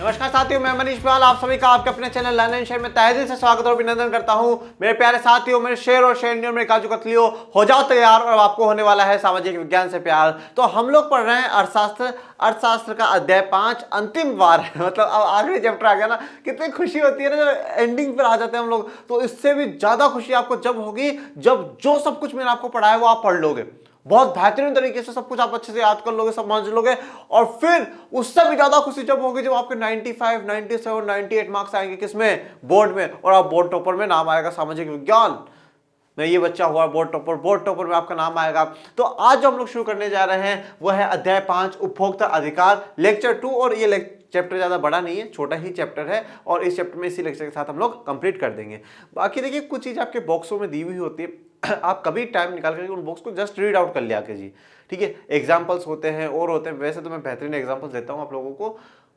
नमस्कार साथियों, मैं मनीष पाल आप सभी का आपके अपने चैनल लर्न एंड शेयर में तहे दिल से स्वागत और अभिनंदन करता हूं। मेरे प्यारे साथियों, मेरे शेर और शेरनियों, मेरे काजू कतलियों, हो जाओ तैयार और आपको होने वाला है सामाजिक विज्ञान से प्यार। तो हम लोग पढ़ रहे हैं अर्थशास्त्र का अध्याय 5 अंतिम वार है। मतलब अब आखिरी चैप्टर आ गया ना, कितनी खुशी होती है ना जब एंडिंग पर आ जाते हैं हम लोग। तो इससे भी ज्यादा खुशी आपको जब होगी जब जो सब कुछ मैंने आपको पढ़ाया वो आप पढ़ लोगे, बहुत बेहतरीन तरीके से सब कुछ आप अच्छे से याद कर लोगे, समझ लोगे। और फिर उससे भी ज्यादा खुशी जब होगी जब आपके 95, 97, 98 मार्क्स आएंगे किसमें, बोर्ड में, और आप बोर्ड टॉपर में नाम आएगा सामाजिक विज्ञान में। ये बच्चा हुआ बोर्ड टॉपर में आपका नाम आएगा। तो आज जो हम लोग शुरू करने जा रहे हैं वो है अध्याय 5 उपभोक्ता अधिकार, लेक्चर 2। और ये चैप्टर ज्यादा बड़ा नहीं है, छोटा ही चैप्टर है और इस चैप्टर में इसी लेक्चर के साथ हम लोग कंप्लीट कर देंगे। बाकी देखिए कुछ चीज आपके बॉक्सों में दी हुई होती है, आप कभी टाइम निकाल करके उन बुक्स को जस्ट रीड आउट कर लिया कीजिए, ठीक है। एग्जांपल्स होते हैं और होते हैं, वैसे तो मैं बेहतरीन एग्जांपल्स देता हूं आप लोगों को,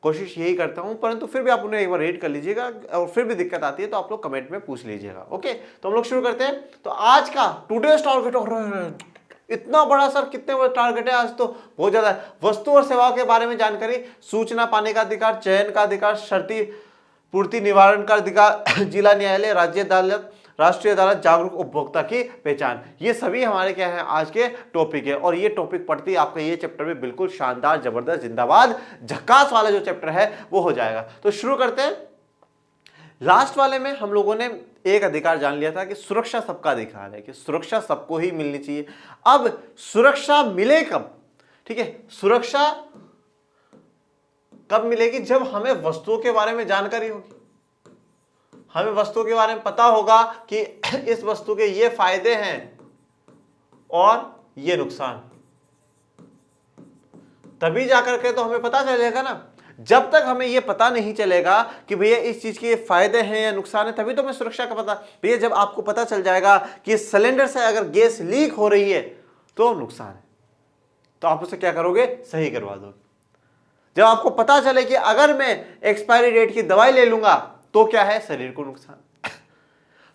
कोशिश यही करता हूं, परंतु फिर भी आप उन्हें एक बार रीड कर लीजिएगा और फिर भी दिक्कत आती है तो आप लोग कमेंट में पूछ लीजिएगा। ओके, तो हम लोग शुरू करते हैं। तो आज का टुडेज टारगेट, इतना बड़ा सर, कितने बड़ा टारगेट है आज तो, बहुत ज्यादा। वस्तु और सेवाओं के बारे में जानकारी, सूचना पाने का अधिकार, चयन का अधिकार, शर्ती पूर्ति निवारण का अधिकार, जिला न्यायालय, राज्य अदालत, राष्ट्रीय अदालत, जागरूक उपभोक्ता की पहचान, ये सभी हमारे क्या है आज के टॉपिक है। और ये टॉपिक पढ़ती आपका ये चैप्टर भी बिल्कुल शानदार, जबरदस्त, जिंदाबाद, झक्कास वाला जो चैप्टर है वो हो जाएगा। तो शुरू करते हैं। लास्ट वाले में हम लोगों ने एक अधिकार जान लिया था कि सुरक्षा सबका अधिकार है, कि सुरक्षा सबको ही मिलनी चाहिए। अब सुरक्षा मिले कब, ठीक है, सुरक्षा कब मिलेगी, जब हमें वस्तुओं के बारे में जानकारी होगी, हमें वस्तुओं के बारे में पता होगा कि इस वस्तु के ये फायदे हैं और ये नुकसान, तभी जाकर के तो हमें पता चलेगा ना। जब तक हमें ये पता नहीं चलेगा कि भैया इस चीज के फायदे हैं या नुकसान है, तभी तो हमें सुरक्षा का पता। भैया जब आपको पता चल जाएगा कि सिलेंडर से अगर गैस लीक हो रही है तो नुकसान है, तो आप उसे क्या करोगे, सही करवा दोगे। जब आपको पता चले कि अगर मैं एक्सपायरी डेट की दवाई ले लूंगा तो क्या है, शरीर को नुकसान।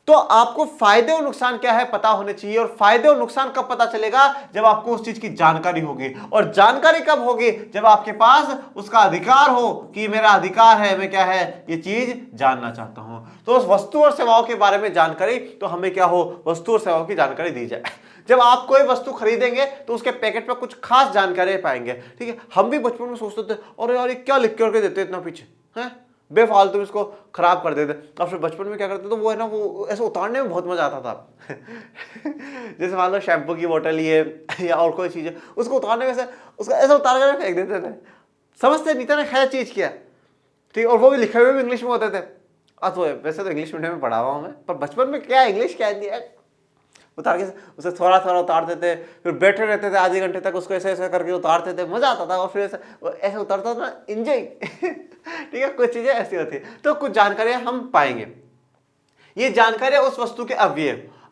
तो आपको फायदे और नुकसान क्या है पता होने चाहिए। और फायदे और नुकसान कब पता चलेगा, जब आपको उस चीज की जानकारी होगी। और जानकारी कब होगी, जब आपके पास उसका अधिकार हो कि मेरा अधिकार है, मैं क्या है ये चीज जानना चाहता हूं। तो उस वस्तु और सेवाओं के बारे में जानकारी, तो हमें क्या हो, वस्तु और सेवाओं की जानकारी दी जाए। जब आप कोई वस्तु खरीदेंगे तो उसके पैकेट पर कुछ खास जानकारी पाएंगे, ठीक है। हम भी बचपन में सोचते थे अरे यार ये क्या लिख करके देते इतना पीछे हैं, बेफालतू इसको खराब कर देते। और फिर बचपन में क्या करते तो वो है ना, वो ऐसे उतारने में बहुत मजा आता था। जैसे मान लो शैम्पू की बोतल ही है या और कोई चीज है, उसको उतारने में से उसको ऐसा उतार कर फेंक देते थे, समझते नहीं थे ना खैर चीज क्या, ठीक। और वो भी लिखे हुए भी इंग्लिश में होते थे। तो वैसे तो इंग्लिश मीडियम में पढ़ा हुआ हूँ मैं, पर बचपन में क्या इंग्लिश क्या दिया, उतार के उसे थोड़ा थोड़ा उतारते थे, फिर बैठे रहते थे आधे घंटे तक उसको ऐसे ऐसे करके उतारते थे, मजा आता था। और फिर ऐसे उतारता था, इंजॉय। ठीक है, कुछ चीजें ऐसी होती है। तो कुछ जानकारियां हम पाएंगे। ये जानकारियां उस वस्तु के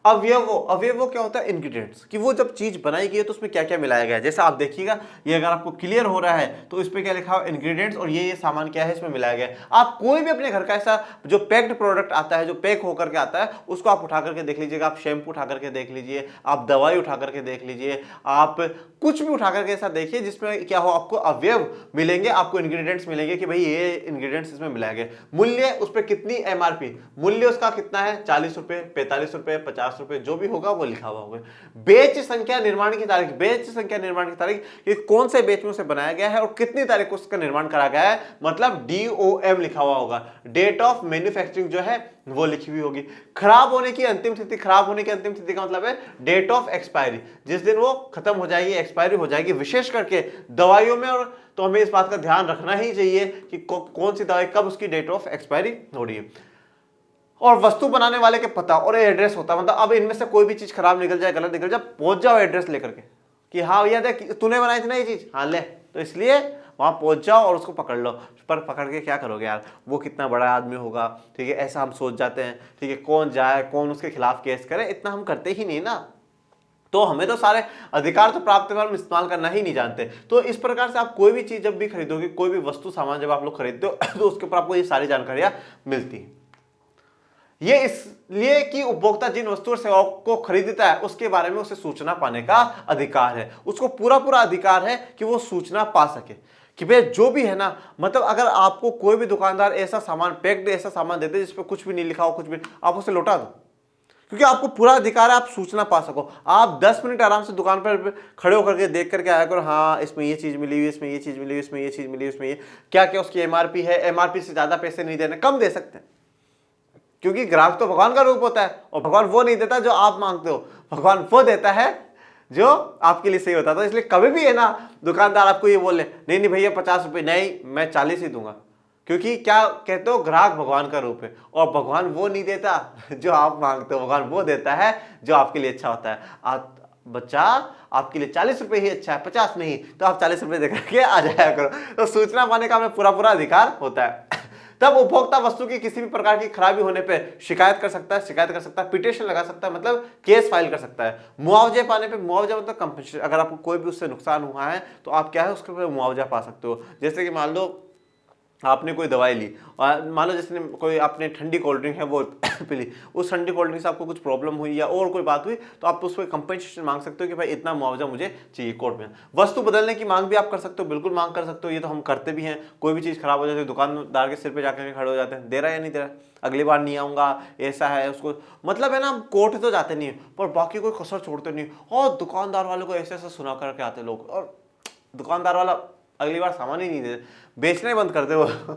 अवयवों क्या होता है, इंग्रेडिएंट्स, कि वो जब चीज बनाई गई है तो उसमें क्या क्या मिलाया गया है। जैसे आप देखिएगा, ये अगर आपको क्लियर हो रहा है तो इस पे क्या लिखा हुआ, इंग्रेडिएंट्स, और ये सामान क्या है इसमें मिलाया गया है। आप कोई भी अपने घर का ऐसा जो पैक्ड प्रोडक्ट आता है, जो पैक होकर के आता है, उसको आप उठा करके देख लीजिएगा। आप शैम्पू उठा करके देख लीजिए, आप दवाई उठा करके देख लीजिए, आप कुछ भी उठा करके ऐसा देखिए जिसमें क्या हो, आपको अवयव मिलेंगे, आपको इंग्रेडिएंट्स मिलेंगे कि भाई ये इंग्रेडिएंट्स इसमें मिलाए गए। मूल्य, उस पर कितनी एमआरपी, मूल्य उसका कितना है, 40 रुपए, 45 रुपए, 50 रुपए, जो भी होगा वो लिखा हुआ होगा। बेच संख्या, निर्माण की तारीख, बेच संख्या, निर्माण की तारीख, कि कौन से बेच में उसे बनाया गया है और कितनी तारीख को उसका निर्माण करा गया है, मतलब DOM लिखा हुआ होगा। डेट ऑफ मैन्युफैक्चरिंग जो है वो लिखी हुई होगी। खराब होने की अंतिम तिथि, खराब होने की अंतिम तिथि का मतलब है डेट ऑफ एक्सपायरी, जिस दिन वो खत्म हो जाएगी, एक्सपायरी हो जाएगी। विशेष करके दवाइयों में, और तो हमें इस बात का ध्यान रखना ही चाहिए कि कौन सी दवाई कब उसकी डेट ऑफ एक्सपायरी हो रही है। और वस्तु बनाने वाले के पता और एड्रेस होता है, मतलब अब इनमें से कोई भी चीज खराब निकल जाए, गलत निकल जाए, पहुंच जाओ एड्रेस लेकर के कि हाँ भैया देख तूने बनाई थी ना ये चीज, हाँ ले, तो इसलिए वहां पहुंच जाओ और उसको पकड़ लो। पर पकड़ के क्या करोगे यार, वो कितना बड़ा आदमी होगा, ठीक है, ऐसा हम सोच जाते हैं, ठीक है। कौन जाए, कौन उसके खिलाफ केस करे, इतना हम करते ही नहीं ना। तो हमें तो सारे अधिकार तो प्राप्त हम इस्तेमाल करना ही नहीं जानते। तो इस प्रकार से आप कोई भी चीज जब भी खरीदोगे, कोई भी वस्तु सामान जब आप लोग खरीदते हो तो उसके ऊपर आपको ये सारी जानकारियां मिलती है। ये इसलिए कि उपभोक्ता जिन वस्तु और सेवाओं को खरीदता है उसके बारे में उसे सूचना पाने का अधिकार है, उसको पूरा पूरा अधिकार है कि वो सूचना पा सके। कि भैया जो भी है ना, मतलब अगर आपको कोई भी दुकानदार ऐसा सामान पैक्ड ऐसा सामान दे दे जिसपे कुछ भी नहीं लिखा हो, कुछ भी, आप उसे लौटा दो, क्योंकि आपको पूरा अधिकार है आप सूचना पा सको। आप 10 मिनट आराम से दुकान पर खड़े होकर के देख करके आया करो, हाँ इसमें ये चीज मिली हुई, इसमें ये चीज मिली हुई, इसमें ये चीज मिली, इसमें ये क्या क्या उसकी एमआरपी है, एमआरपी से ज्यादा पैसे नहीं देने, कम दे सकते हैं, क्योंकि ग्राहक तो भगवान का रूप होता है और भगवान वो नहीं देता जो आप मांगते हो, भगवान वो देता है जो आपके लिए सही होता है। तो इसलिए कभी भी है ना दुकानदार आपको ये बोले नहीं नहीं भैया 50 रुपये, नहीं मैं 40 ही दूंगा, क्योंकि क्या कहते हो, ग्राहक भगवान का रूप है और भगवान वो नहीं देता जो आप मांगते हो, भगवान वो देता है जो आपके लिए अच्छा होता है। आप बच्चा आपके लिए 40 रुपए ही अच्छा है, 50 नहीं, तो आप 40 रुपए देकर के आ जाया करो। तो सूचना पाने का हमें पूरा पूरा अधिकार होता है। तब उपभोक्ता वस्तु की किसी भी प्रकार की खराबी होने पर शिकायत कर सकता है, पिटीशन लगा सकता है, मतलब केस फाइल कर सकता है। मुआवजे पाने पे, मुआवजा मतलब कंपनसेशन, अगर आपको कोई भी उससे नुकसान हुआ है तो आप क्या है उसके ऊपर मुआवजा पा सकते हो। जैसे कि मान लो आपने कोई दवाई ली और मान लो जैसे कोई आपने ठंडी कोल्ड ड्रिंक है वो पी ली, उस ठंडी कोल्ड ड्रिंक से आपको कुछ प्रॉब्लम हुई या और कोई बात हुई तो आप उस पर कंपनसेशन मांग सकते हो कि भाई इतना मुआवजा मुझे चाहिए कोर्ट में। वस्तु बदलने की मांग भी आप कर सकते हो, बिल्कुल मांग कर सकते हो, ये तो हम करते भी हैं। कोई भी चीज़ खराब हो जाती है दुकानदार के सिर पर जाकर के खड़े हो जाते हैं, दे रहा है या नहीं दे रहा, अगली बार नहीं आऊँगा, ऐसा है उसको, मतलब है ना, कोर्ट तो जाते नहीं है पर बाकी कोई कसर छोड़ते नहीं। और दुकानदार वाले को ऐसे ऐसे सुना करके आते लोग, और दुकानदार वाला अगली बार सामान ही नहीं दे, बेचना ही बंद कर दे वो।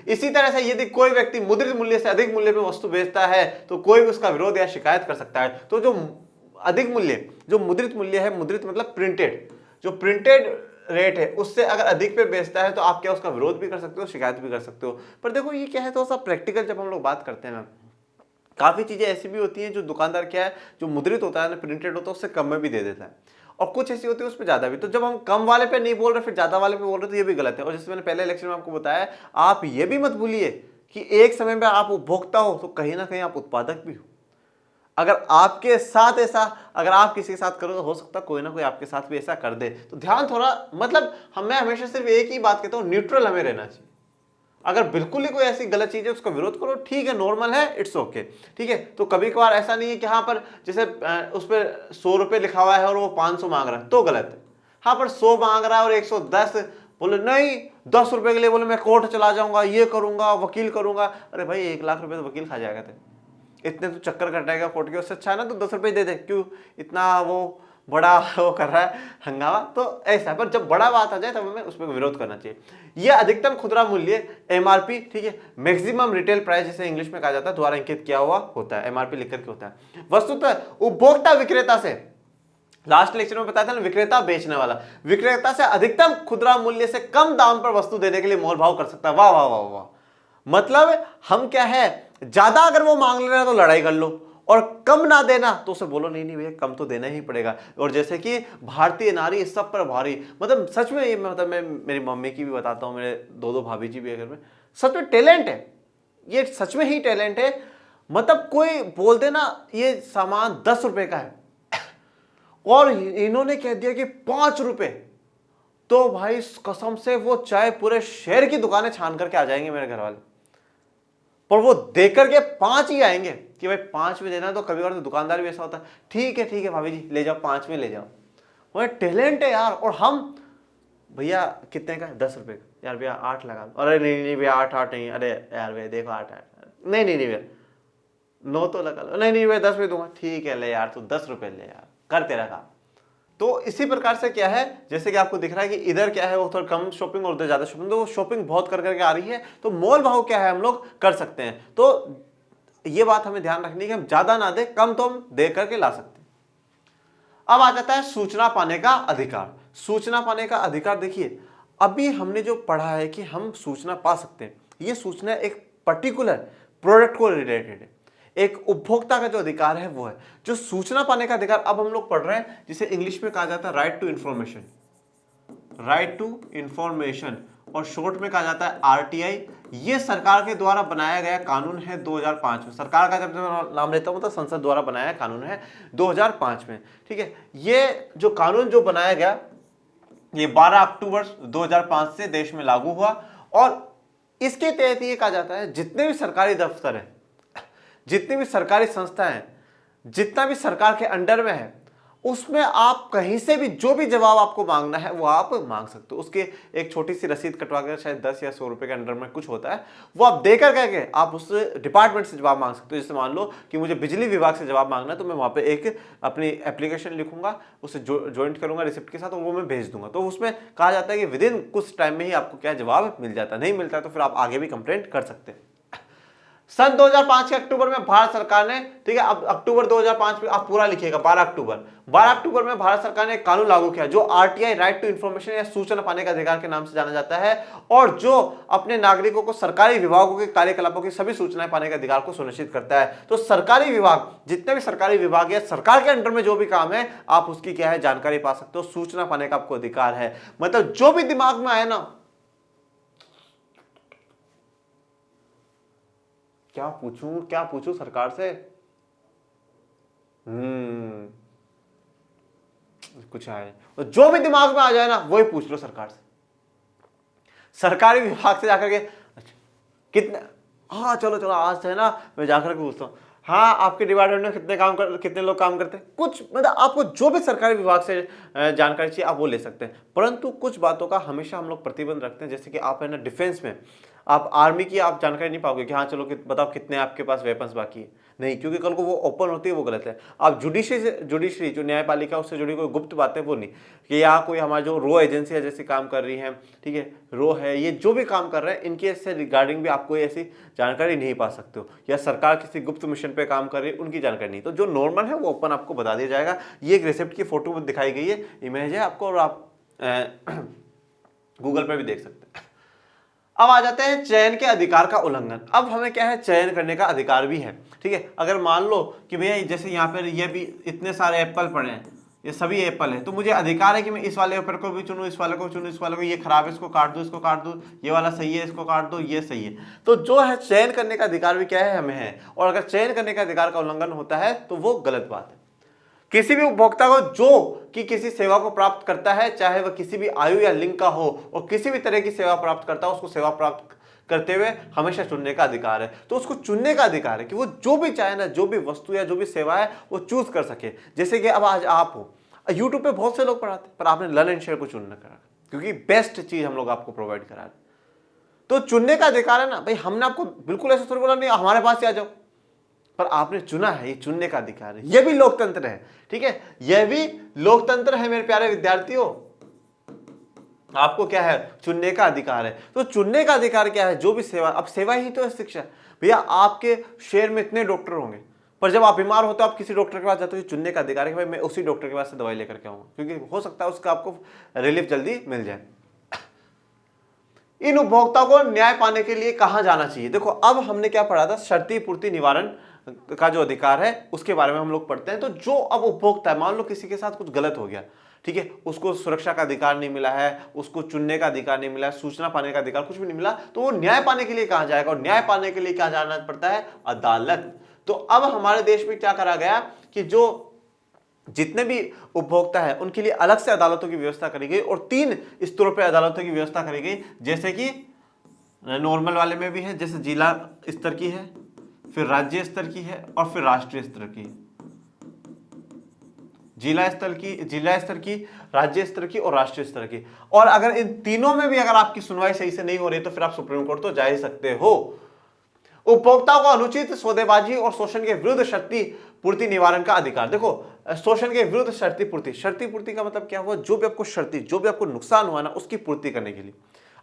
इसी तरह से यदि कोई व्यक्ति मुद्रित मूल्य से अधिक मूल्य में वस्तु बेचता है तो कोई भी उसका विरोध या शिकायत कर सकता है। तो जो अधिक मूल्य, जो मुद्रित मूल्य है, मुद्रित मतलब प्रिंटेड, जो प्रिंटेड रेट है उससे अगर अधिक पे बेचता है तो आप क्या उसका विरोध भी कर सकते हो, शिकायत भी कर सकते हो। पर देखो ये क्या है, तो सब प्रैक्टिकल जब हम लोग बात करते हैं ना, काफी चीजें ऐसी भी होती हैं जो दुकानदार क्या है, जो मुद्रित होता है ना, प्रिंटेड होता है, उससे कम में भी दे देता है, और कुछ ऐसी होती है उसमें ज्यादा भी। तो जब हम कम वाले पे नहीं बोल रहे फिर ज्यादा वाले पे बोल रहे तो ये भी गलत है। और जैसे मैंने पहले लेक्चर में आपको बताया, आप ये भी मत भूलिए कि एक समय में आप उपभोक्ता हो तो कहीं ना कहीं आप उत्पादक भी हो। अगर आपके साथ ऐसा, अगर आप किसी के साथ करो तो हो सकता है कोई ना कोई आपके साथ भी ऐसा कर दे। तो ध्यान थोड़ा, मतलब मैं हमेशा सिर्फ एक ही बात कहता हूँ, न्यूट्रल हमें रहना चाहिए। अगर बिल्कुल ही कोई ऐसी गलत चीज है उसका विरोध करो, ठीक है, नॉर्मल है, इट्स ओके, ठीक है। तो कभी कभार ऐसा नहीं है कि हाँ पर जैसे उस पर 100 रुपये लिखा हुआ है और वो 500 मांग रहा है तो गलत है। हाँ पर 100 मांग रहा है और 110 बोले नहीं, 10 रुपए के लिए बोले मैं कोर्ट चला जाऊंगा, ये करूंगा, वकील करूंगा, अरे भाई 1 लाख रुपए तो वकील खा जाएगा, इतने तो चक्कर कटाएगा कोर्ट के, उससे अच्छा है ना तो 10 रुपए दे दे, क्यों इतना वो बड़ा वो कर रहा है हंगामा। तो ऐसा, पर जब बड़ा बात आ जाए तब हमें उस पर विरोध करना चाहिए। यह अधिकतम खुदरा मूल्य एमआरपी, ठीक है, मैक्सिमम रिटेल प्राइस जिसे इंग्लिश में कहा जाता है, द्वारा अंकित किया हुआ होता है, एमआरपी लिख करके होता है। वस्तुतः उपभोक्ता विक्रेता से, लास्ट लेक्चर में बताया था ना, विक्रेता बेचने वाला, विक्रेता से अधिकतम खुदरा मूल्य से कम दाम पर वस्तु देने के लिए मोल भाव कर सकता है। वाह वाह वाह वाह, मतलब हम क्या है, ज्यादा अगर वो मांग ले रहा है तो लड़ाई कर लो, और कम ना देना तो उसे बोलो नहीं नहीं भैया कम तो देना ही पड़ेगा। और जैसे कि भारतीय नारी इस सब पर भारी, मतलब सच में ये, मतलब मैं मेरी मम्मी की भी बताता हूँ, मेरे 2 भाभी जी भी है घर में, सच में टैलेंट है, ये सच में ही टैलेंट है। मतलब कोई बोल दे ना ये सामान 10 रुपए का है और इन्होंने कह दिया कि 5 रुपए, तो भाई कसम से वो चाहे पूरे शहर की दुकानें छान करके आ जाएंगे मेरे घर वाले, पर वो देख करके 5 ही आएंगे कि भाई 5 में देना। तो कभी बार तो दुकानदार भी ऐसा होता है, ठीक है भाभी जी ले जाओ, 5 में ले जाओ। वो टैलेंट है यार। और हम भैया कितने का है, 10 रुपए का, यार भैया 8 लगा दो, अरे नहीं भैया 8 नहीं, अरे यार भैया देखो 8 नहीं भैया 9 तो लगा लो, नहीं भैया 10 में दूंगा, ठीक है ले यार तू 10 रुपए ले यार, कर तेरा काम। तो इसी प्रकार से क्या है, जैसे कि आपको दिख रहा है कि इधर क्या है वो थोड़ा कम शॉपिंग और उधर ज्यादा शॉपिंग, तो वो शॉपिंग बहुत कर करके आ रही है, तो मोल भाव क्या है हम लोग कर सकते हैं। तो ये बात हमें ध्यान रखनी है कि हम ज्यादा ना दे, कम तो हम दे करके ला सकते हैं। अब आ जाता है सूचना पाने का अधिकार। सूचना पाने का अधिकार, देखिए अभी हमने जो पढ़ा है कि हम सूचना पा सकते हैं, ये सूचना एक पर्टिकुलर प्रोडक्ट को रिलेटेड है, एक उपभोक्ता का जो अधिकार है वो है जो सूचना पाने का अधिकार। अब हम लोग पढ़ रहे हैं जिसे इंग्लिश में कहा जाता है right to information, right to information, और शॉर्ट में कहा जाता है आरटीआई। ये सरकार के द्वारा बनाया गया कानून है 2005 में। सरकार का जब मैं नाम लेता हूं तो संसद द्वारा बनाया कानून है 2005 में, ठीक है। ये जो कानून जो बनाया गया ये 12 अक्टूबर 2005 से देश में लागू हुआ, और इसके तहत ये कहा जाता है जितने भी सरकारी दफ्तर हैं, जितनी भी सरकारी संस्थाएं हैं, जितना भी सरकार के अंडर में है, उसमें आप कहीं से भी जो भी जवाब आपको मांगना है वो आप मांग सकते हो। उसके एक छोटी सी रसीद कटवा कर, शायद 10 या 100 रुपए के अंडर में कुछ होता है, वो आप देकर कह के आप उस डिपार्टमेंट से जवाब मांग सकते हो। जैसे मान लो कि मुझे बिजली विभाग से जवाब मांगना है, तो मैं वहां पे एक अपनी एप्लीकेशन लिखूंगा, उसे ज्वाइंट करूंगा रिसिप्ट के साथ और वो मैं भेज दूंगा। तो उसमें कहा जाता है कि विद इन कुछ टाइम में ही आपको क्या जवाब मिल जाता है। नहीं मिलता है तो फिर आप आगे भी कंप्लेंट कर सकते हैं। सन 2005 के अक्टूबर में भारत सरकार ने, ठीक है, अब अक्टूबर 2005 में आप पूरा लिखिएगा, 12 अक्टूबर में भारत सरकार ने एक कानून लागू किया जो आरटीआई, राइट टू इंफॉर्मेशन या सूचना पाने का अधिकार के नाम से जाना जाता है, और जो अपने नागरिकों को सरकारी विभागों के कार्यकलापों की सभी सूचनाएं पाने के अधिकार को सुनिश्चित करता है। तो सरकारी विभाग, जितने भी सरकारी विभाग है, सरकार के अंडर में जो भी काम है, आप उसकी क्या है जानकारी पा सकते हो, सूचना पाने का आपको अधिकार है। मतलब जो भी दिमाग में आए ना, क्या पूछूं सरकार से, कुछ आए तो जो भी दिमाग में आ जाए ना वही पूछ लो सरकार से। सरकारी विभाग से जाकर के, अच्छा कितने, हाँ चलो आज है ना मैं जाकर के पूछता हूँ, हाँ आपके डिपार्टमेंट में कितने लोग काम करते हैं, कुछ मतलब आपको जो भी सरकारी विभाग से जानकारी चाहिए आप वो ले सकते हैं। परंतु कुछ बातों का हमेशा हम लोग प्रतिबंध रखते हैं, जैसे कि आप है ना डिफेंस में, आप आर्मी की आप जानकारी नहीं पाओगे कि हाँ चलो बताओ कितने आपके पास वेपन्स बाकी है, नहीं, क्योंकि कल को वो ओपन होती है वो गलत है। आप जुडिशरी जो न्यायपालिका उससे जुड़ी कोई गुप्त बातें वो नहीं, कि यहाँ कोई हमारी जो रो एजेंसी है जैसे काम कर रही है, ठीक है, रो है, ये जो भी काम कर रहे हैं इनके से रिगार्डिंग भी आप कोई ऐसी जानकारी नहीं पा सकते हो, या सरकार किसी गुप्त मिशन पे काम कर रही है उनकी जानकारी नहीं। तो जो नॉर्मल है वो ओपन आपको बता दिया जाएगा। ये एक रिसिप्ट की फोटो दिखाई गई है, इमेज है आपको, और आप गूगल पे भी देख सकते हैं। अब आ जाते हैं चयन के अधिकार का उल्लंघन। अब हमें क्या है, चयन करने का अधिकार भी है, ठीक है। अगर मान लो कि भैया जैसे यहाँ पर ये भी इतने सारे एप्पल पड़े हैं, ये सभी एप्पल है, तो मुझे अधिकार है कि मैं इस वाले एप्पल को भी चुनूं, इस वाले को चुनूं, इस वाले को, ये खराब है इसको काट दूं, इसको काट दूं, ये वाला सही है इसको काट दो, ये सही है। तो जो है चयन करने का अधिकार भी क्या है, हमें है। और अगर चयन करने का अधिकार का उल्लंघन होता है तो वो गलत बात है। किसी भी उपभोक्ता को जो कि किसी सेवा को प्राप्त करता है, चाहे वह किसी भी आयु या लिंग का हो, और किसी भी तरह की सेवा प्राप्त करता हो, उसको सेवा प्राप्त करते हुए हमेशा चुनने का अधिकार है। तो उसको चुनने का अधिकार है कि वो जो भी चाहे ना, जो भी वस्तु या जो भी सेवा है वो चूज कर सके। जैसे कि अब आज आप हो, यूट्यूब पे बहुत से लोग पढ़ाते हैं, पर आपने लर्न एंड शेयर को चुनना करा, क्योंकि बेस्ट चीज हम लोग आपको प्रोवाइड करा रहे। तो चुनने का अधिकार है ना भाई, हमने आपको बिल्कुल ऐसा थोड़ी बोला नहीं हमारे पास ही आ जाओ, पर आपने चुना है, ये चुनने का अधिकार है। यह भी लोकतंत्र है, ठीक है, यह भी लोकतंत्र है मेरे प्यारे विद्यार्थियों। आपको क्या है, चुनने का अधिकार है। तो चुनने का अधिकार क्या है, जो भी सेवा, अब सेवा ही तो है शिक्षा। भैया आपके शहर में इतने डॉक्टर होंगे, पर जब आप बीमार होते हो आप किसी डॉक्टर के पास जाते हो, चुनने का अधिकार है कि भाई मैं उसी डॉक्टर के पास से दवाई लेकर के आऊंगा, क्योंकि हो सकता है उसका आपको रिलीफ जल्दी मिल जाए। इन उपभोक्ताओं को न्याय पाने के लिए कहां जाना चाहिए। देखो अब हमने क्या पढ़ा था, शर्ती पूर्ति निवारण का जो अधिकार है उसके बारे में हम लोग पढ़ते हैं। तो जो अब उपभोक्ता है, मान लो किसी के साथ कुछ गलत हो गया, ठीक है, उसको सुरक्षा का अधिकार नहीं मिला है, उसको चुनने का अधिकार नहीं मिला है, सूचना पाने का अधिकार कुछ भी नहीं मिला, तो वो न्याय पाने के लिए कहां जाएगा, और न्याय पाने के लिए क्या जाना पड़ता है, अदालत। तो अब हमारे देश में क्या करा गया कि जो जितने भी उपभोक्ता है उनके लिए अलग से अदालतों की व्यवस्था करी गई, और 3 स्तरों पर अदालतों की व्यवस्था करी गई। जैसे कि नॉर्मल वाले में भी है, जैसे जिला स्तर की है, फिर राज्य स्तर की है, और फिर राष्ट्रीय स्तर की। जिला स्तर की, राज्य स्तर की और राष्ट्रीय स्तर की। और अगर इन तीनों में भी अगर आपकी सुनवाई सही से नहीं हो रही तो फिर आप सुप्रीम कोर्ट तो जा ही सकते हो। उपभोक्ताओं को अनुचित सौदेबाजी और शोषण के विरुद्ध शर्ती पूर्ति निवारण का अधिकार। देखो शोषण के विरुद्ध शर्ती पूर्ति का मतलब क्या हुआ, जो भी आपको नुकसान हुआ ना उसकी पूर्ति करने के लिए।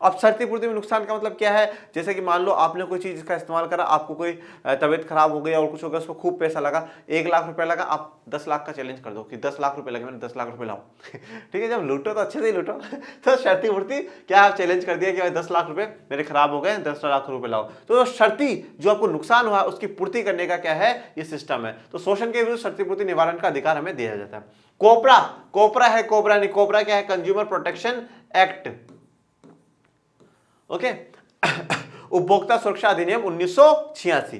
अब शर्ती पूर्ति में नुकसान का मतलब क्या है, जैसे कि मान लो आपने कोई चीज का इस्तेमाल करा, आपको कोई तबीयत खराब हो गई और कुछ हो गया, उसको खूब पैसा लगा, 1 लाख रुपए लगा, आप 10 लाख का चैलेंज कर दो कि 10 लाख रुपए लगे, मैंने 10 लाख रुपए लाओ। ठीक है, जब लूटो तो अच्छे से ही लूटो। तो शर्ती पूर्ति क्या, आप चैलेंज कर दिया कि भाई 10 लाख रुपए मेरे खराब हो गए, 10 लाख रुपए लाओ। तो शर्ती जो आपको नुकसान हुआ उसकी पूर्ति करने का क्या है, ये सिस्टम है। तो शोषण के विरुद्ध शर्ती पूर्ति निवारण का अधिकार हमें दिया जाता है। कोबरा क्या है, कंज्यूमर प्रोटेक्शन एक्ट। ओके। उपभोक्ता सुरक्षा अधिनियम 1986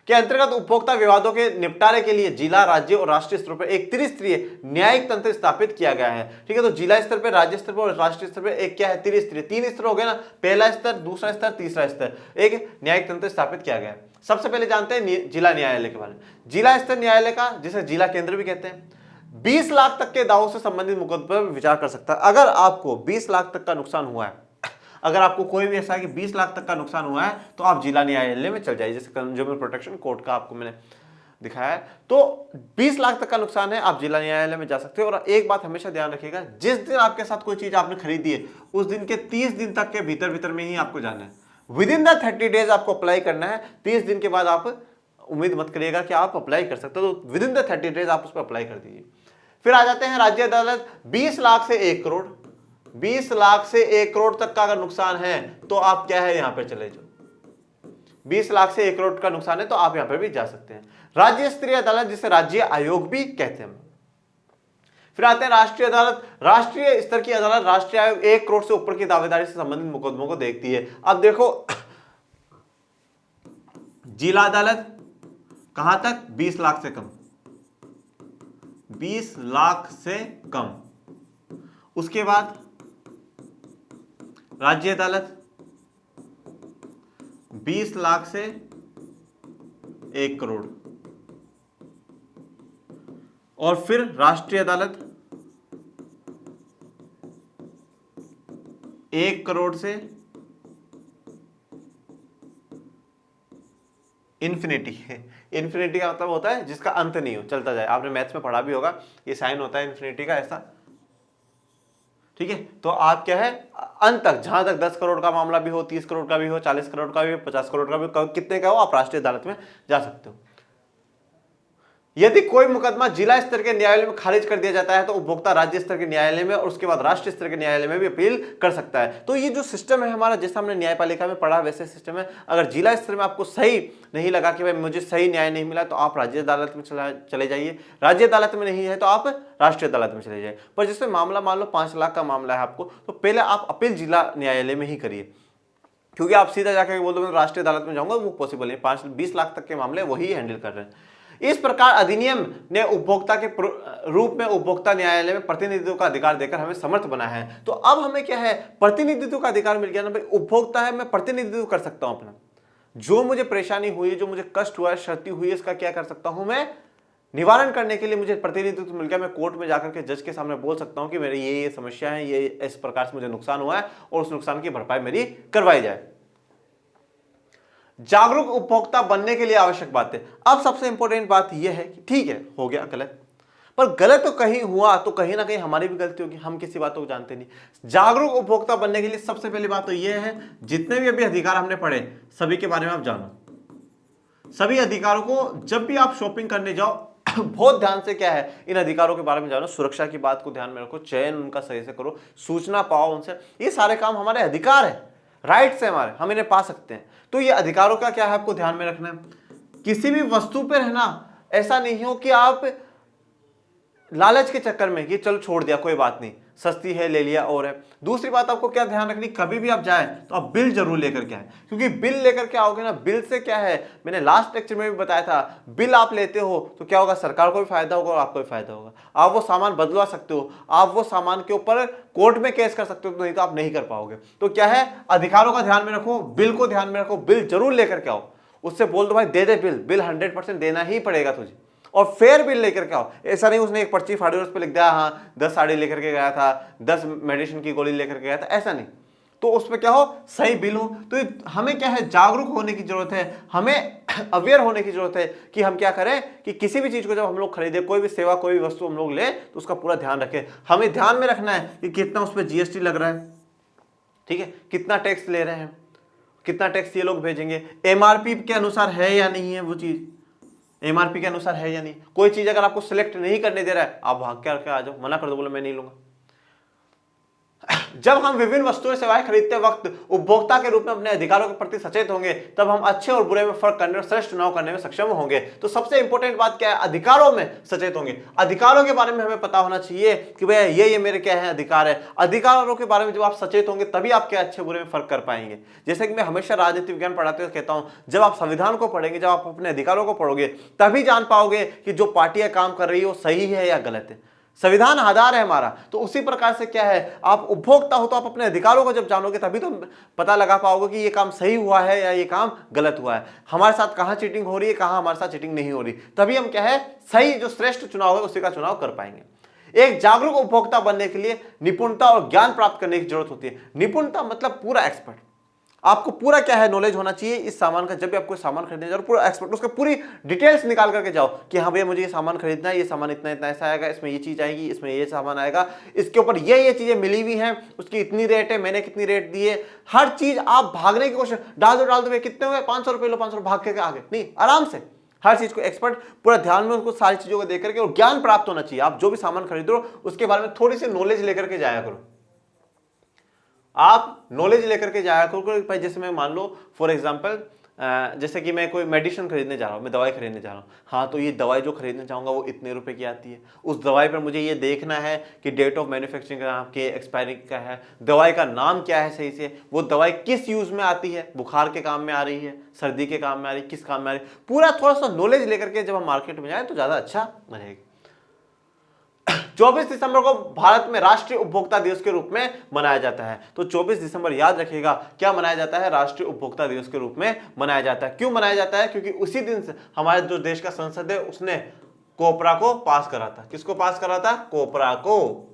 के अंतर्गत उपभोक्ता विवादों के निपटारे के लिए जिला, राज्य और राष्ट्रीय स्तर पर एक त्रिस्तरीय न्यायिक तंत्र स्थापित किया गया है। ठीक है, तो जिला स्तर पर, राज्य स्तर पर और राष्ट्रीय स्तर पर एक क्या है, त्रिस्तरीय, 3 स्तर हो गए ना, पहला स्तर, दूसरा स्तर, तीसरा स्तर, एक न्यायिक तंत्र स्थापित किया गया है। सबसे पहले जानते हैं जिला न्यायालय के बारे में। जिला स्तर न्यायालय का, जिसे जिला केंद्र भी कहते हैं, 20 लाख तक के दावों से संबंधित मुकदमे पर विचार कर सकता है। अगर आपको 20 लाख तक का नुकसान हुआ है, अगर आपको कोई भी ऐसा है कि 20 लाख तक का नुकसान हुआ है, तो आप जिला न्यायालय में चल जाइए। जैसे कंज्यूमर प्रोटेक्शन कोर्ट का आपको मैंने दिखाया है, तो 20 लाख तक का नुकसान है, आप जिला न्यायालय में जा सकते हो। और एक बात हमेशा ध्यान रखिएगा, जिस दिन आपके साथ कोई चीज आपने खरीदी है, उस दिन के 30 दिन तक के भीतर में ही आपको जाना है। विद इन द 30 डेज आपको अप्लाई करना है। 30 दिन के बाद आप उम्मीद मत करिएगा कि आप अप्लाई कर सकते हो, तो विद इन द 30 डेज आप उस पर अप्लाई कर दीजिए। फिर आ जाते हैं राज्य अदालत। 20 लाख से 1 करोड़, 20 लाख से 1 करोड़ तक का अगर नुकसान है तो आप क्या है यहां पर चले जाओ। 20 लाख से 1 करोड़ का नुकसान है तो आप यहां पर भी जा सकते हैं। राज्य स्तरीय अदालत, जिसे राज्य आयोग भी कहते हैं। फिर आते हैं राष्ट्रीय अदालत। राष्ट्रीय स्तर की अदालत, राष्ट्रीय आयोग 1 करोड़ से ऊपर की दावेदारी से संबंधित मुकदमों को देखती है। अब देखो, जिला अदालत कहां तक? 20 लाख से कम, 20 लाख से कम। उसके बाद राज्य अदालत 20 लाख से 1 करोड़, और फिर राष्ट्रीय अदालत 1 करोड़ से इन्फिनिटी। इन्फिनिटी का मतलब होता है जिसका अंत नहीं हो, चलता जाए। आपने मैथ्स में पढ़ा भी होगा, ये साइन होता है इन्फिनिटी का ऐसा, ठीक है। तो आप क्या है, अंत तक, जहां तक 10 करोड़ का मामला भी हो, 30 करोड़ का भी हो, 40 करोड़ का भी हो, 50 करोड़ का भी हो, कितने का हो, आप राष्ट्रीय अदालत में जा सकते हो। यदि कोई मुकदमा जिला स्तर के न्यायालय में खारिज कर दिया जाता है तो उपभोक्ता राज्य स्तर के न्यायालय में और उसके बाद राष्ट्रीय स्तर के न्यायालय में भी अपील कर सकता है। तो ये जो सिस्टम है हमारा, जैसा हमने न्यायपालिका में पढ़ा वैसे सिस्टम है। अगर जिला स्तर में आपको सही नहीं लगा कि भाई मुझे सही न्याय नहीं मिला, तो आप राज्य अदालत में चले जाइए। राज्य अदालत में नहीं है तो आप राष्ट्रीय अदालत में चले जाइए। पर जिसमें मामला मान लो 5 लाख का मामला है आपको, तो पहले आप अपील जिला न्यायालय में ही करिए, क्योंकि आप सीधा जाकर बोल दो मैं राष्ट्रीय अदालत में जाऊंगा, वो पॉसिबल नहीं। 20 लाख तक के मामले वही हैंडल कर रहे हैं। इस प्रकार अधिनियम ने उपभोक्ता के रूप में उपभोक्ता न्यायालय में प्रतिनिधित्व का अधिकार देकर हमें समर्थ बनाया है। तो अब हमें क्या है, प्रतिनिधित्व का अधिकार मिल गया ना भाई, उपभोक्ता है, मैं प्रतिनिधित्व कर सकता हूं अपना। जो मुझे परेशानी हुई, जो मुझे कष्ट हुआ है, क्षति हुई है, इसका क्या कर सकता हूं मैं, निवारण करने के लिए मुझे प्रतिनिधित्व मिल गया। मैं कोर्ट में जाकर के जज के सामने बोल सकता हूं कि मेरी ये समस्या है, ये इस प्रकार से मुझे नुकसान हुआ है और उस नुकसान की भरपाई मेरी करवाई जाए। जागरूक उपभोक्ता बनने के लिए आवश्यक बातें। अब सबसे इंपॉर्टेंट बात यह है कि ठीक है, हो गया गलत, पर गलत तो कहीं हुआ तो कहीं ना कहीं हमारी भी गलती होगी, हम किसी बातों को जानते नहीं। जागरूक उपभोक्ता बनने के लिए सबसे पहली बात तो यह है, जितने भी अभी अधिकार हमने पढ़े सभी के बारे में आप जानो। सभी अधिकारों को जब भी आप शॉपिंग करने जाओ बहुत ध्यान से क्या है, इन अधिकारों के बारे में जानो। सुरक्षा की बात को ध्यान में रखो, चयन उनका सही से करो, सूचना पाओ उनसे। ये सारे काम हमारे अधिकार है, राइट्स है हमारे, हम इन्हें पा सकते हैं। तो ये अधिकारों का क्या है आपको ध्यान में रखना है। किसी भी वस्तु पे रहना, ऐसा नहीं हो कि आप लालच के चक्कर में कि चलो छोड़ दिया कोई बात नहीं, सस्ती है ले लिया और है। दूसरी बात आपको क्या ध्यान रखनी, कभी भी आप जाए तो आप बिल जरूर लेकर के आए, क्योंकि बिल लेकर के आओगे ना, बिल से क्या है, मैंने लास्ट लेक्चर में भी बताया था, बिल आप लेते हो तो क्या होगा, सरकार को भी फायदा होगा और आपको भी फायदा होगा। आप वो सामान बदलवा सकते हो, आप वो सामान के ऊपर कोर्ट में केस कर सकते हो, नहीं तो आप नहीं कर पाओगे। तो क्या है, अधिकारों का ध्यान में रखो, बिल को ध्यान में रखो, बिल जरूर लेकर के आओ। उससे बोल दो भाई दे दे बिल, बिल 100% देना ही पड़ेगा तुझे, और फेयर बिल लेकर के आओ। ऐसा नहीं उसने एक पर्ची फाड़ी और उस पर लिख दिया हाँ 10 साड़ी लेकर के गया था, 10 मेडिसिन की गोली लेकर के गया था, ऐसा नहीं। तो उस पर क्या हो, सही बिल हो। तो हमें क्या है, जागरूक होने की जरूरत है, हमें अवेयर होने की जरूरत है कि हम क्या करें कि किसी भी चीज को जब हम लोग खरीदे, कोई भी सेवा कोई भी वस्तु हम लोग ले, तो उसका पूरा ध्यान रखें। हमें ध्यान में रखना है कि कितना उस पर जीएसटी लग रहा है, ठीक है, कितना टैक्स ले रहे हैं, कितना टैक्स ये लोग भेजेंगे, एमआरपी के अनुसार है या नहीं है वो चीज, एमआरपी के अनुसार है या नहीं। कोई चीज अगर आपको सिलेक्ट नहीं करने दे रहा है, आप भाग के आ जाओ, मना कर दो, बोलो मैं नहीं लूंगा। जब हम विभिन्न वस्तुएं सेवाएं खरीदते वक्त उपभोक्ता के रूप में अपने अधिकारों के प्रति सचेत होंगे, तब हम अच्छे और बुरे में फर्क करने और श्रेष्ठ चुनाव करने में सक्षम होंगे। तो सबसे इंपॉर्टेंट बात क्या है, अधिकारों में सचेत होंगे। अधिकारों के बारे में हमें पता होना चाहिए कि भैया ये मेरे क्या है, अधिकार है। अधिकारों के बारे में जब आप सचेत होंगे तभी आप क्या अच्छे बुरे में फर्क कर पाएंगे। जैसे कि मैं हमेशा राजनीति विज्ञान पढ़ाते हुए कहता हूं, जब आप संविधान को पढ़ेंगे, जब आप अपने अधिकारों को पढ़ोगे, तभी जान पाओगे कि जो पार्टियां काम कर रही है वो सही है या गलत है। संविधान आधार है हमारा। तो उसी प्रकार से क्या है, आप उपभोक्ता हो तो आप अपने अधिकारों को जब जानोगे तभी तो पता लगा पाओगे कि ये काम सही हुआ है या ये काम गलत हुआ है, हमारे साथ कहां चीटिंग हो रही है, कहां हमारे साथ चीटिंग नहीं हो रही। तभी हम क्या है, सही जो श्रेष्ठ चुनाव है उसी का चुनाव कर पाएंगे। एक जागरूक उपभोक्ता बनने के लिए निपुणता और ज्ञान प्राप्त करने की जरूरत होती है। निपुणता मतलब पूरा एक्सपर्ट, आपको पूरा क्या है नॉलेज होना चाहिए इस सामान का। जब भी आप कोई सामान खरीदने जाओ पूरा एक्सपर्ट, उसका पूरी डिटेल्स निकाल करके जाओ कि हाँ भैया मुझे ये सामान खरीदना है, ये सामान इतना इतना ऐसा आएगा, इसमें ये चीज आएगी, इसमें ये सामान आएगा, इसके ऊपर ये चीजें मिली हुई हैं, उसकी इतनी रेट है, मैंने कितनी रेट दी है, हर चीज आप भागने की कोशिश, डाल दो भैया कितने हुए, 500 रुपये लो, 500 रुपये भाग के आगे नहीं, आराम से हर चीज को एक्सपर्ट पूरा ध्यान में उसको सारी चीजों को देख करके, और ज्ञान प्राप्त होना चाहिए। आप जो भी सामान खरीदो उसके बारे में थोड़ी सी नॉलेज लेकर के जाया करो, आप नॉलेज लेकर के जाया करो। जैसे मैं मान लो फॉर एग्जांपल, जैसे कि मैं कोई मेडिसिन खरीदने जा रहा हूँ, मैं दवाई खरीदने जा रहा हूँ, हाँ तो ये दवाई जो खरीदने चाहूँगा वो इतने रुपए की आती है, उस दवाई पर मुझे ये देखना है कि डेट ऑफ मैन्युफैक्चरिंग के एक्सपायरी का है, दवाई का नाम क्या है सही से, वो दवाई किस यूज में आती है, बुखार के काम में आ रही है, सर्दी के काम में आ रही है, किस काम में आ रही है, पूरा थोड़ा सा नॉलेज लेकर के जब हम मार्केट में जाए तो ज़्यादा अच्छा रहेगा। 24 दिसंबर को भारत में राष्ट्रीय उपभोक्ता दिवस के रूप में मनाया जाता है। तो 24 दिसंबर याद रखिएगा क्या मनाया जाता है, राष्ट्रीय उपभोक्ता दिवस के रूप में मनाया जाता है। क्यों मनाया जाता है, क्योंकि उसी दिन से हमारे जो देश का संसद है उसने कोपरा को पास करा था। किसको पास करा था, कोपरा को,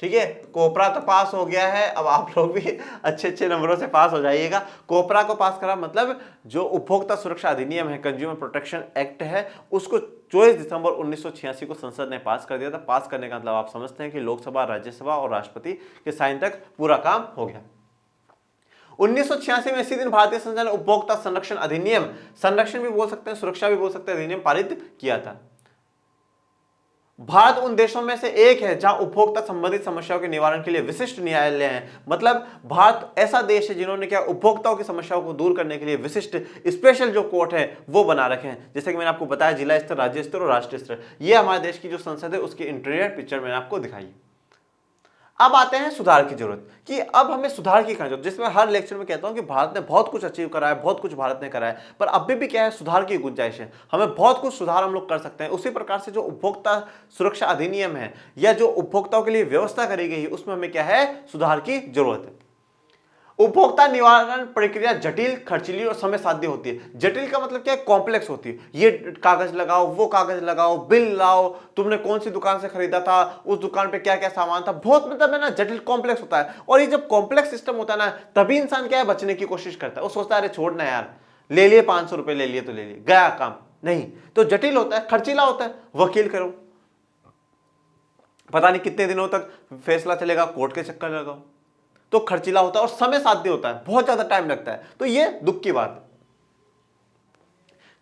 ठीक है, कोपरा तो पास हो गया है, अब आप लोग भी अच्छे अच्छे नंबरों से पास हो जाइएगा। कोपरा को पास करा मतलब जो उपभोक्ता सुरक्षा अधिनियम है, कंज्यूमर प्रोटेक्शन एक्ट है, उसको 24 दिसंबर 1986 को संसद ने पास कर दिया था। पास करने का मतलब आप समझते हैं कि लोकसभा, राज्यसभा और राष्ट्रपति के साइन तक पूरा काम हो गया। 1986 में इसी दिन भारतीय संसद ने उपभोक्ता संरक्षण अधिनियम, संरक्षण भी बोल सकते हैं, सुरक्षा भी बोल सकते हैं, अधिनियम पारित किया था। भारत उन देशों में से एक है जहां उपभोक्ता संबंधित समस्याओं के निवारण के लिए विशिष्ट न्यायालय हैं। मतलब भारत ऐसा देश है जिन्होंने क्या उपभोक्ताओं की समस्याओं को दूर करने के लिए विशिष्ट स्पेशल जो कोर्ट है वो बना रखे हैं। जैसे कि मैंने आपको बताया जिला स्तर, राज्य स्तर और राष्ट्रीय स्तर, ये हमारे देश की जो संसद है उसकी इंटीरियर पिक्चर मैंने आपको दिखाई। अब आते हैं सुधार की जरूरत, कि अब हमें सुधार की जरूरत, जिसमें हर लेक्चर में कहता हूं कि भारत ने बहुत कुछ अचीव करा है, बहुत कुछ भारत ने करा है, पर अभी भी क्या है, सुधार की गुंजाइश है। हमें बहुत कुछ सुधार हम लोग कर सकते हैं। उसी प्रकार से जो उपभोक्ता सुरक्षा अधिनियम है या जो उपभोक्ताओं के लिए व्यवस्था करी गई है उसमें हमें क्या है, सुधार की जरूरत है। उपभोक्ता निवारण प्रक्रिया जटिल, खर्चीली और समय साध्य होती है। जटिल का मतलब क्या है, कॉम्प्लेक्स होती है। ये कागज लगाओ, वो कागज लगाओ, बिल लाओ, तुमने कौन सी दुकान से खरीदा था, उस दुकान पे क्या क्या सामान था, बहुत मतलब है ना जटिल कॉम्प्लेक्स होता है। और ये जब कॉम्प्लेक्स सिस्टम होता है ना तभी इंसान क्या है, बचने की कोशिश करता है। वो सोचता है अरे छोड़ना यार, ले लिए 500 रुपए, ले लिए तो ले लिए, गया काम नहीं। तो जटिल होता है, खर्चीला होता है। वकील करो, पता नहीं कितने दिनों तक फैसला चलेगा, कोर्ट के चक्कर लगाओ, तो खर्चीला होता है और समय साध्य होता है, बहुत ज्यादा टाइम लगता है। तो ये दुख की बात है।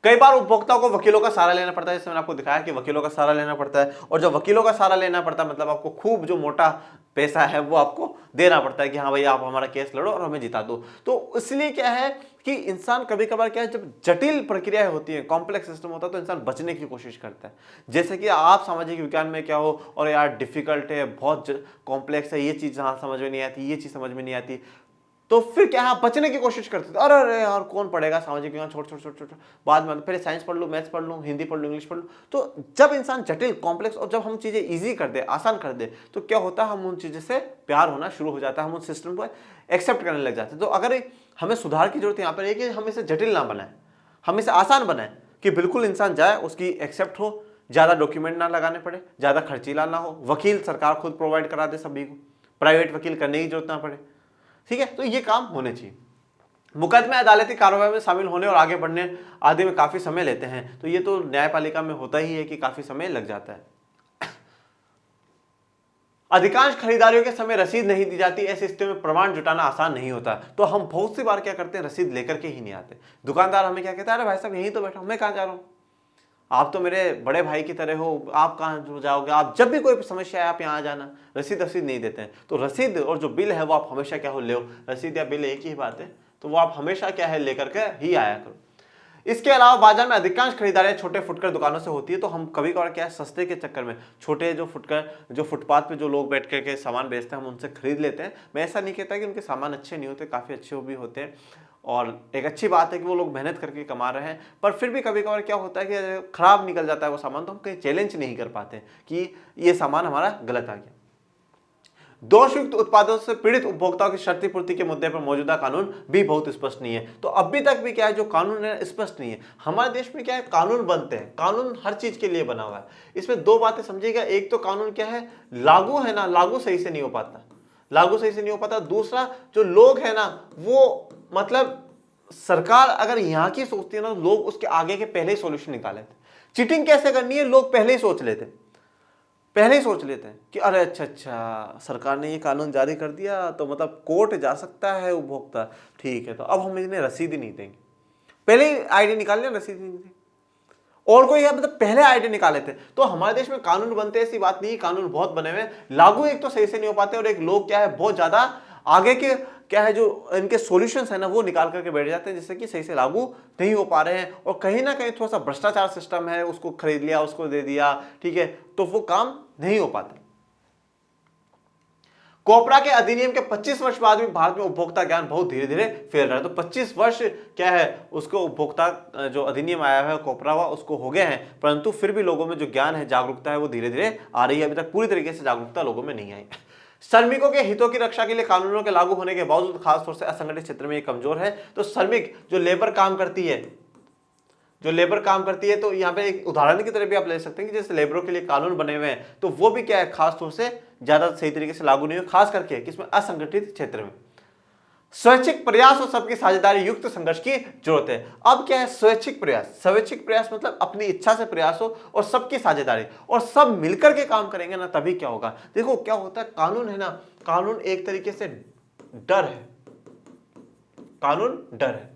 कई बार उपभोक्ताओं को वकीलों का सहारा लेना पड़ता है, जैसे मैंने आपको दिखाया कि वकीलों का सहारा लेना पड़ता है। और जब वकीलों का सहारा लेना पड़ता है मतलब आपको खूब जो मोटा पैसा है वो आपको देना पड़ता है कि हाँ भाई आप हमारा केस लड़ो और हमें जिता दो। तो इसलिए क्या है कि इंसान कभी कभार क्या है, जब जटिल प्रक्रियाएं होती है, कॉम्प्लेक्स सिस्टम होता है, तो इंसान बचने की कोशिश करता है। जैसे कि आप सामाजिक विज्ञान में क्या हो, और यार डिफिकल्ट है, बहुत कॉम्प्लेक्स है, ये चीज समझ में नहीं आती, ये चीज समझ में नहीं आती, तो फिर क्या है, बचने की कोशिश करते थे। अरे अरे यार कौन पढ़ेगा सामाजिक विज्ञान, छोड़ छोड़ छोड़ छोड़, बाद में फिर साइंस पढ़ लूँ, मैथ्स पढ़ लूँ, हिंदी पढ़ लूँ, इंग्लिश पढ़ लूँ। तो जब इंसान जटिल, कॉम्प्लेक्स और जब हम चीज़ें इजी कर दे, आसान कर दे, तो क्या होता है, हम उन चीज़ों से प्यार होना शुरू हो जाता है, हम उन सिस्टम को एक्सेप्ट करने लग जाते हैं। तो अगर हमें सुधार की जरूरत यहाँ पर है कि हम इसे जटिल ना बनाए, हम इसे आसान बनाए, कि बिल्कुल इंसान जाए, उसकी एक्सेप्ट हो, ज़्यादा डॉक्यूमेंट ना लगाने पड़े, ज़्यादा खर्चीला ना हो, वकील सरकार खुद प्रोवाइड करा दे सभी को, प्राइवेट वकील करने की जरूरत ना पड़े। ठीक है, तो ये काम होने चाहिए। मुकदमे अदालती कार्रवाई में शामिल होने और आगे बढ़ने आदि में काफी समय लेते हैं। तो ये तो न्यायपालिका में होता ही है कि काफी समय लग जाता है। अधिकांश खरीदारियों के समय रसीद नहीं दी जाती, ऐसी स्थिति में प्रमाण जुटाना आसान नहीं होता। तो हम बहुत सी बार क्या करते हैं, रसीद लेकर के ही नहीं आते। दुकानदार हमें क्या कहता है, अरे भाई साहब यहीं तो बैठा हूं, मैं कहाँ जा रहा हूँ, आप तो मेरे बड़े भाई की तरह हो, आप कहाँ जाओगे, आप जब भी कोई समस्या है आप यहाँ आ जाना। रसीद नहीं देते हैं। तो रसीद और जो बिल है वो आप हमेशा क्या हो ले, रसीद या बिल एक ही बात है, तो वो आप हमेशा क्या है लेकर के ही आया करो। इसके अलावा बाजार में अधिकांश खरीदारियां छोटे फुटकर दुकानों से होती है। तो हम कभी कभार क्या है, सस्ते के चक्कर में छोटे जो फुटपाथ पे जो लोग बैठ करके सामान बेचते हैं हम उनसे खरीद लेते हैं। मैं ऐसा नहीं कहता कि उनके सामान अच्छे नहीं होते, काफ़ी अच्छे भी होते हैं। और एक अच्छी बात है कि वो लोग मेहनत करके कमा रहे हैं, पर फिर भी कभी कभार क्या होता है कि खराब निकल जाता है वो सामान, तो हम कहीं चैलेंज नहीं कर पाते कि ये सामान हमारा गलत आ गया। दोषयुक्त उत्पादों से पीड़ित उपभोक्ताओं की क्षतिपूर्ति के मुद्दे पर मौजूदा कानून भी बहुत स्पष्ट नहीं है। तो अभी तक भी क्या है, जो कानून है स्पष्ट नहीं है। हमारे देश में क्या है, कानून बनते हैं, कानून हर चीज के लिए बना हुआ है। इसमें दो बातें समझिएगा, एक तो कानून क्या है, लागू है ना, लागू सही से नहीं हो पाता, लागू सही से नहीं हो पाता। दूसरा, जो लोग है ना, वो मतलब सरकार अगर यहाँ की सोचती है ना, लोग उसके आगे के पहले ही सॉल्यूशन निकाल लेते। चीटिंग कैसे करनी है लोग पहले ही सोच लेते हैं, पहले ही सोच लेते हैं कि अरे अच्छा सरकार ने ये कानून जारी कर दिया तो मतलब कोर्ट जा सकता है उपभोक्ता, ठीक है तो अब हम इन्हें रसीद ही नहीं देंगे। पहले ही आईडी निकाल लिया, रसीद नहीं देंगे, और कोई है मतलब पहले आईडी निकाल लेते हैं। तो हमारे देश में कानून बनते हैं, ऐसी बात नहीं, कानून बहुत बने हुए हैं, लागू एक तो सही से नहीं हो पाते, और एक लोग क्या है बहुत ज्यादा आगे के क्या है जो इनके सॉल्यूशंस है ना वो निकाल करके बैठ जाते हैं, जिससे कि सही से लागू नहीं हो पा रहे हैं, और कहीं ना कहीं थोड़ा सा भ्रष्टाचार सिस्टम है, उसको खरीद लिया उसको दे दिया, ठीक है, तो वो काम नहीं हो पाता। कोपरा के अधिनियम के 25 वर्ष बाद भी भारत में उपभोक्ता ज्ञान बहुत धीरे धीरे फैल रहा है। तो 25 वर्ष क्या है, उसको उपभोक्ता जो अधिनियम आया है कोपरा हुआ उसको हो गए हैं, परंतु फिर भी लोगों में जो ज्ञान है, जागरूकता है, वो धीरे धीरे आ रही है। अभी तक पूरी तरीके से जागरूकता लोगों में नहीं आई। श्रमिकों के हितों की रक्षा के लिए कानूनों के लागू होने के बावजूद खासतौर से असंगठित क्षेत्र में ये कमजोर है। तो श्रमिक जो लेबर काम करती है, तो यहाँ पे एक उदाहरण की तरह भी आप ले सकते हैं कि जैसे लेबरों के लिए कानून बने हुए हैं, तो वो भी क्या है खास तौर से ज्यादा सही तरीके से लागू नहीं हुए, खास करके किसमें, असंगठित क्षेत्र में। स्वैच्छिक प्रयास और सबकी साझेदारी युक्त संघर्ष की जरूरत है। अब क्या है स्वैच्छिक प्रयास, स्वैच्छिक प्रयास मतलब अपनी इच्छा से प्रयास हो और सबकी साझेदारी, और सब मिलकर के काम करेंगे ना तभी क्या होगा। देखो क्या होता है, कानून है ना, कानून एक तरीके से डर है, कानून डर है।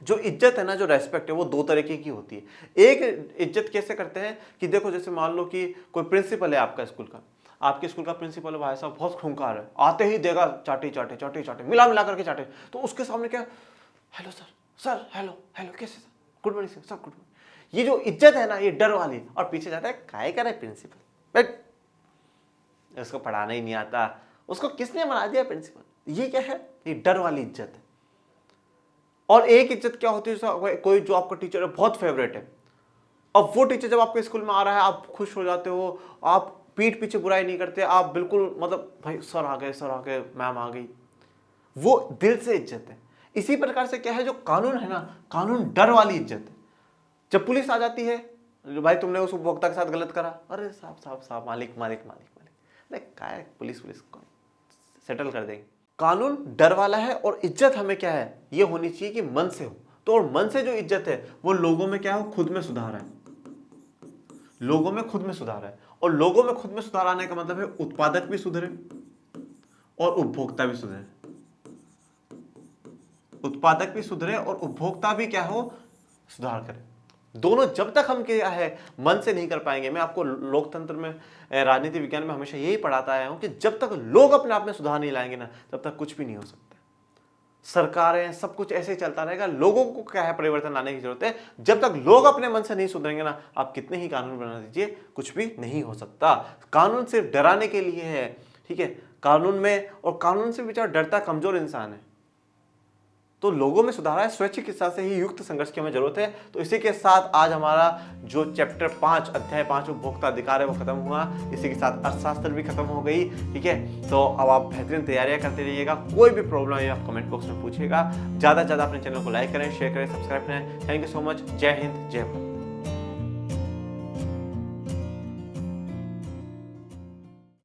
जो इज्जत है ना, जो रेस्पेक्ट है, वो दो तरीके की होती है। एक इज्जत कैसे करते हैं कि देखो जैसे मान लो कि कोई प्रिंसिपल है आपका स्कूल का, आपके स्कूल का प्रिंसिपल भाई साहब बहुत खूंखार है, आते ही देगा चाटे चाटे चाटे चाटे मिला मिला करके चाटे, तो उसके सामने क्या, hello sir, sir hello hello कैसे सर, गुड मॉर्निंग सर, सब गुड मॉर्निंग। ये जो इज्जत है ना, ये डर वाली, और पीछे जाता है काय कर रहा है प्रिंसिपल, बैठ, उसको पढ़ाना ही नहीं आता, उसको किसने बना दिया प्रिंसिपल। ये क्या है, ये डर वाली इज्जत है। और एक इज्जत क्या होती है, कोई जो आपका टीचर है बहुत फेवरेट है, अब वो टीचर जब आपके स्कूल में आ रहा है आप खुश हो जाते हो, आप पीठ पीछे बुराई नहीं करते, आप बिल्कुल मतलब भाई सर आ गए, मैम आ गई, वो दिल से इज्जत है। इसी प्रकार से क्या है, जो कानून है ना, कानून डर वाली इज्जत है। जब पुलिस आ जाती है, भाई तुमने उस उपभोक्ता के साथ गलत करा, अरे साहब साहब साहब, मालिक मालिक मालिक मालिक, नहीं क्या है, पुलिस को सेटल कर देंगे। कानून डर वाला है, और इज्जत हमें क्या है, ये होनी चाहिए कि मन से हो। तो और मन से जो इज्जत है वो लोगों में क्या हो, खुद में सुधार है, लोगों में खुद में सुधार है। और लोगों में खुद में सुधार आने का मतलब है उत्पादक भी सुधरे और उपभोक्ता भी सुधरे, उत्पादक भी सुधरे और उपभोक्ता भी क्या हो, सुधार करे। दोनों जब तक हम क्या है मन से नहीं कर पाएंगे, मैं आपको लोकतंत्र में, राजनीति विज्ञान में हमेशा यही पढ़ाता आया हूं कि जब तक लोग अपने आप में सुधार नहीं लाएंगे ना, तब तक कुछ भी नहीं हो सकता। सरकारें सब कुछ ऐसे ही चलता रहेगा, लोगों को क्या है परिवर्तन लाने की जरूरत है। जब तक लोग अपने मन से नहीं सुधरेंगे ना, आप कितने ही कानून बना दीजिए, कुछ भी नहीं हो सकता। कानून सिर्फ डराने के लिए है, ठीक है, कानून में, और कानून से बेचारा डरता कमजोर इंसान है। तो लोगों में सुधार है, स्वैच्छिक इच्छा से ही युक्त संघर्ष की हमें जरूरत है। तो इसी के साथ आज हमारा जो चैप्टर 5 अध्याय 5 उपभोक्ता अधिकार है वो खत्म हुआ। इसी के साथ अर्थशास्त्र भी खत्म हो गई, ठीक है। तो अब आप बेहतरीन तैयारियां करते रहिएगा, कोई भी प्रॉब्लम है आप कमेंट बॉक्स में पूछिएगा। ज़्यादा से ज़्यादा अपने चैनल को लाइक करें, शेयर करें, सब्सक्राइब करें। Thank you so much. जय हिंद, जय भारत।